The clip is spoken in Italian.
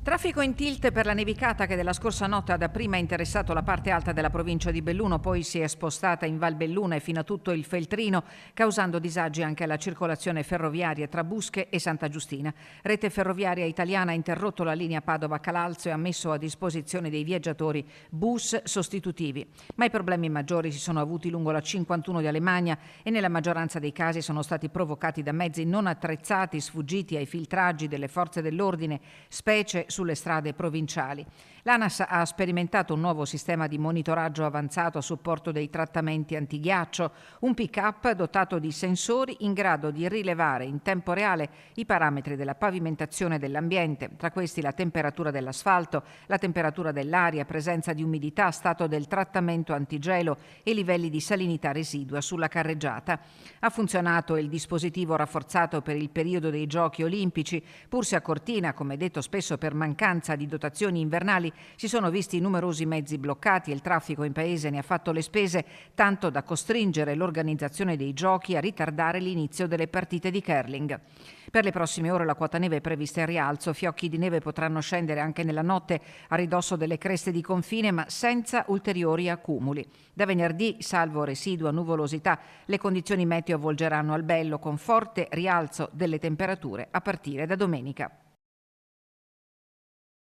Traffico in tilt per la nevicata che della scorsa notte ha dapprima interessato la parte alta della provincia di Belluno, poi si è spostata in Val Belluna e fino a tutto il Feltrino, causando disagi anche alla circolazione ferroviaria tra Busche e Santa Giustina. Rete Ferroviaria Italiana ha interrotto la linea Padova-Calalzo e ha messo a disposizione dei viaggiatori bus sostitutivi. Ma i problemi maggiori si sono avuti lungo la 51 di Alemagna e nella maggioranza dei casi sono stati provocati da mezzi non attrezzati, sfuggiti ai filtraggi delle forze dell'ordine, specie sulle strade provinciali. L'ANAS ha sperimentato un nuovo sistema di monitoraggio avanzato a supporto dei trattamenti antighiaccio, un pick-up dotato di sensori in grado di rilevare in tempo reale i parametri della pavimentazione dell'ambiente, tra questi la temperatura dell'asfalto, la temperatura dell'aria, presenza di umidità, stato del trattamento antigelo e livelli di salinità residua sulla carreggiata. Ha funzionato il dispositivo rafforzato per il periodo dei Giochi Olimpici, pur se a Cortina, come detto spesso per mancanza di dotazioni invernali, si sono visti numerosi mezzi bloccati e il traffico in paese ne ha fatto le spese, tanto da costringere l'organizzazione dei giochi a ritardare l'inizio delle partite di curling. Per le prossime ore la quota neve è prevista in rialzo, fiocchi di neve potranno scendere anche nella notte a ridosso delle creste di confine, ma senza ulteriori accumuli. Da venerdì, salvo residua nuvolosità, le condizioni meteo avvolgeranno al bello con forte rialzo delle temperature a partire da domenica.